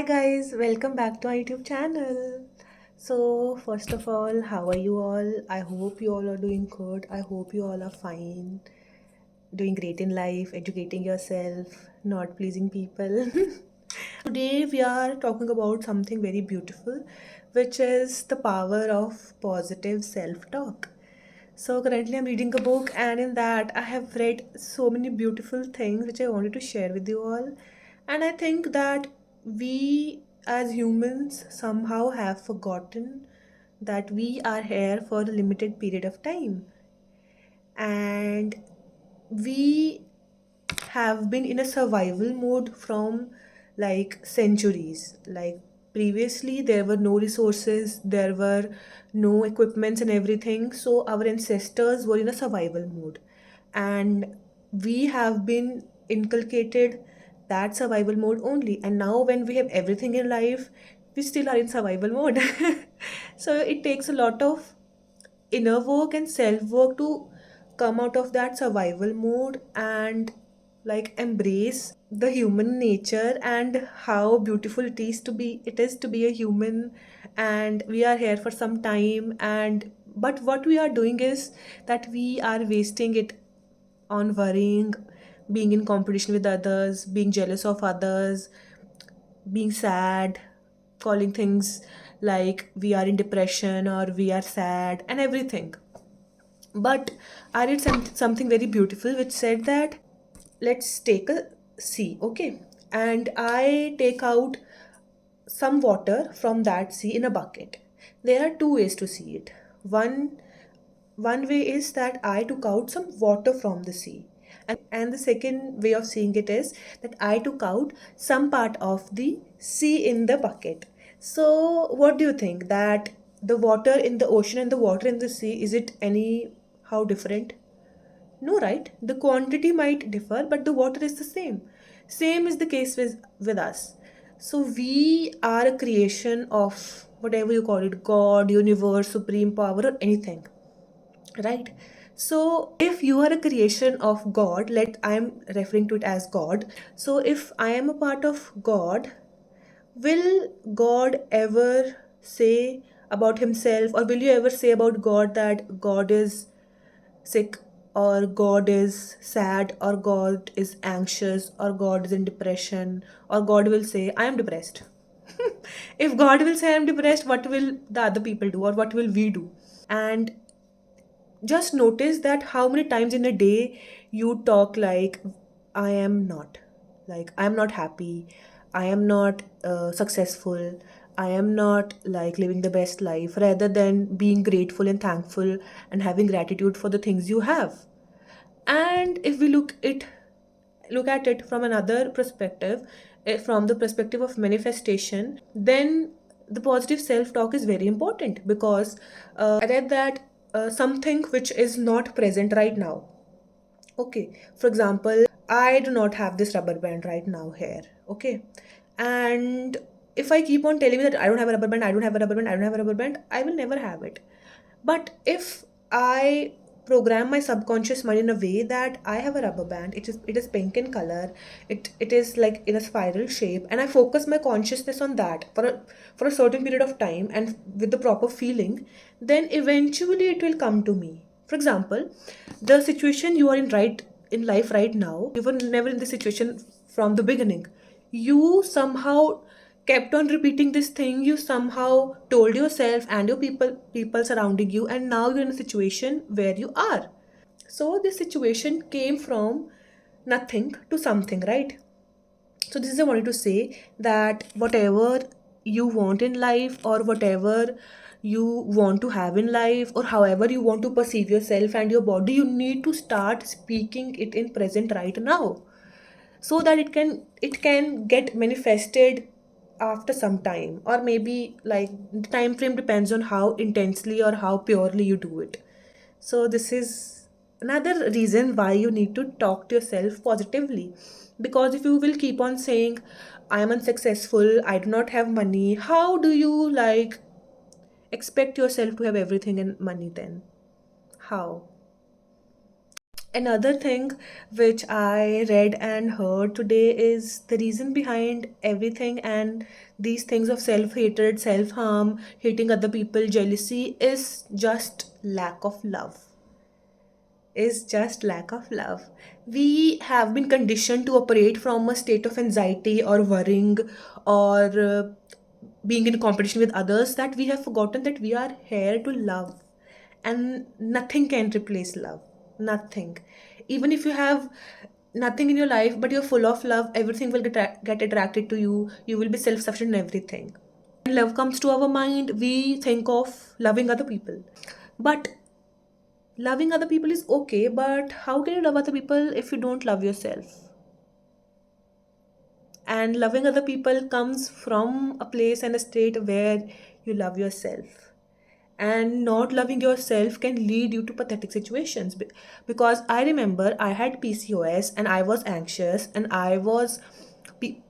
guys, welcome back to our YouTube channel. So, first of all, how are you all? I hope you all are doing good. I hope you all are fine, doing great in life, educating yourself, not pleasing people. Today, we are talking about something very beautiful, which is the power of positive self talk. So, currently, I'm reading a book, and in that, I have read so many beautiful things which I wanted to share with you all. And I think that we as humans somehow have forgotten that we are here for a limited period of time, and we have been in a survival mode from like centuries. Like previously, there were no resources, there were no equipments and everything, so our ancestors were in a survival mode, and we have been inculcated that survival mode only. And now, when we have everything in life, we still are in survival mode. So, it takes a lot of inner work and self work to come out of that survival mode and like embrace the human nature and how beautiful it is to be a human. And we are here for some time, and but what we are doing is that we are wasting it on worrying, being in competition with others, being jealous of others, being sad, calling things like we are in depression or we are sad and everything. But I read something very beautiful which said that let's take a sea, okay? And I take out some water from that sea in a bucket. There are two ways to see it. One way is that I took out some water from the sea. And the second way of seeing it is that I took out some part of the sea in the bucket. So, what do you think? That the water in the ocean and the water in the sea, is it any how different? No, right? The quantity might differ, but the water is the same. Same is the case with us. So we are a creation of whatever you call it, God, universe, supreme power, or anything, right? So if you are a creation of God, let I am referring to it as God. So if I am a part of God, will God ever say about himself, or will you ever say about God that God is sick, or God is sad, or God is anxious, or God is in depression, or God will say, I am depressed? If God will say I am depressed, what will the other people do, or what will we do? And just notice that how many times in a day you talk like, I am not, like, I am not happy, I am not successful, I am not like living the best life, rather than being grateful and thankful and having gratitude for the things you have. And if we look at it from another perspective, from the perspective of manifestation, then the positive self talk is very important because I read that something which is not present right now. Okay, for example, I do not have this rubber band right now here. Okay, and if I keep on telling you that I don't have a rubber band, I don't have a rubber band, I don't have a rubber band, I will never have it. But if I program my subconscious mind in a way that I have a rubber band, it is pink in color, it is like in a spiral shape, and I focus my consciousness on that for a certain period of time and with the proper feeling, then eventually it will come to me. For example, the situation you are in life right now, you were never in this situation from the beginning. You somehow kept on repeating this thing, you somehow told yourself and your people surrounding you, and now you're in a situation where you are. So this situation came from nothing to something, right? So this is I wanted to say, that whatever you want in life, or whatever you want to have in life, or however you want to perceive yourself and your body, you need to start speaking it in present right now, so that it can get manifested after some time, or maybe like the time frame depends on how intensely or how purely you do it. So this is another reason why you need to talk to yourself positively, because if you will keep on saying I am unsuccessful, I do not have money, how do you like expect yourself to have everything and money then? How? Another thing which I read and heard today is the reason behind everything and these things of self hatred, self harm, hating other people, jealousy is just lack of love. Is just lack of love. We have been conditioned to operate from a state of anxiety or worrying or being in competition with others that we have forgotten that we are here to love, and nothing can replace love. Nothing. Even if you have nothing in your life but you're full of love, everything will get attracted to you. You will be self sufficient in everything. When love comes to our mind, we think of loving other people. But loving other people is okay, but how can you love other people if you don't love yourself? And loving other people comes from a place and a state where you love yourself. And not loving yourself can lead you to pathetic situations. Because I remember I had PCOS and I was anxious and I was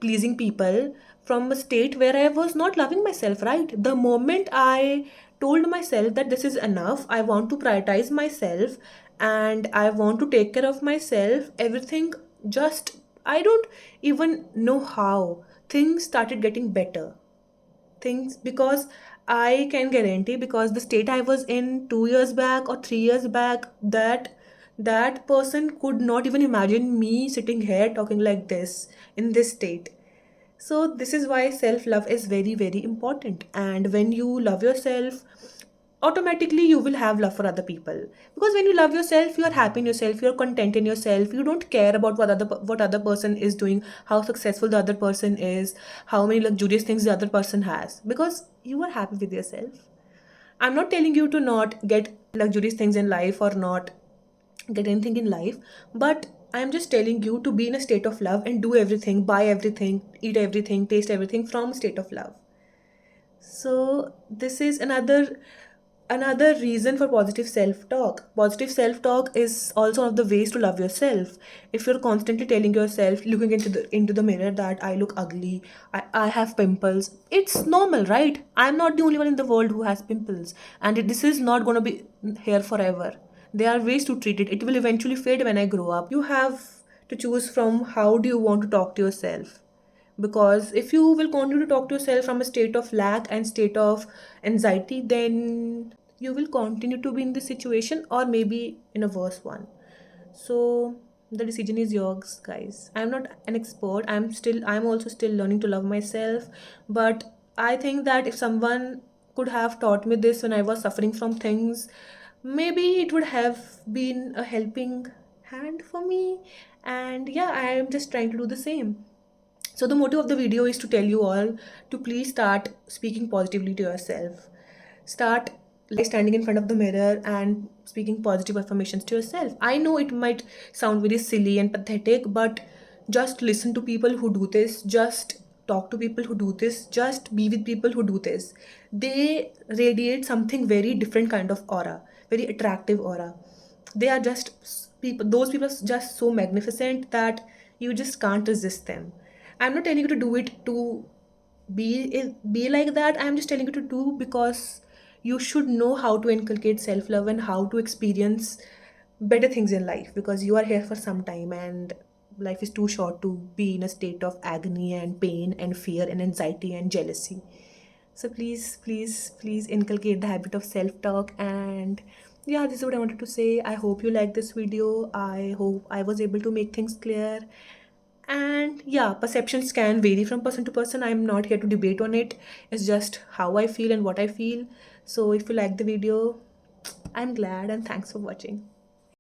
pleasing people from a state where I was not loving myself, right? The moment I told myself that this is enough, I want to prioritize myself and I want to take care of myself, everything just, I don't even know how, things started getting better. Things, because I can guarantee, because the state I was in 2 years back or 3 years back, that person could not even imagine me sitting here talking like this in this state. So this is why self love is very very important, and when you love yourself, automatically you will have love for other people. Because when you love yourself, you are happy in yourself, you are content in yourself, you don't care about what other person is doing, how successful the other person is, how many luxurious things the other person has, because you are happy with yourself. I'm not telling you to not get luxurious things in life or not get anything in life, but I'm just telling you to be in a state of love and do everything, buy everything, eat everything, taste everything from a state of love. So this is another reason for positive self talk. Positive self talk is also one of the ways to love yourself. If you're constantly telling yourself, looking into the mirror, that I look ugly, I have pimples, it's normal, right? I'm not the only one in the world who has pimples, and this is not going to be here forever. There are ways to treat it. It will eventually fade when I grow up. You have to choose from how do you want to talk to yourself. Because if you will continue to talk to yourself from a state of lack and state of anxiety, then you will continue to be in this situation or maybe in a worse one. So the decision is yours, guys. I'm not an expert, I'm also still learning to love myself. But I think that if someone could have taught me this when I was suffering from things, maybe it would have been a helping hand for me. And yeah, I am just trying to do the same. So the motive of the video is to tell you all to please start speaking positively to yourself. Start like standing in front of the mirror and speaking positive affirmations to yourself. I know it might sound very silly and pathetic, but just listen to people who do this. Just talk to people who do this. Just be with people who do this. They radiate something very different kind of aura, very attractive aura. They are just people, those people are just so magnificent that you just can't resist them. I'm not telling you to do it to be like that. I'm just telling you to do because you should know how to inculcate self love and how to experience better things in life, because you are here for some time and life is too short to be in a state of agony and pain and fear and anxiety and jealousy. So please, please, please inculcate the habit of self talk. And yeah, this is what I wanted to say. I hope you like this video. I hope I was able to make things clear. And yeah, perceptions can vary from person to person. I'm not here to debate on it. It's just how I feel and what I feel. So if you like the video, I'm glad, and thanks for watching.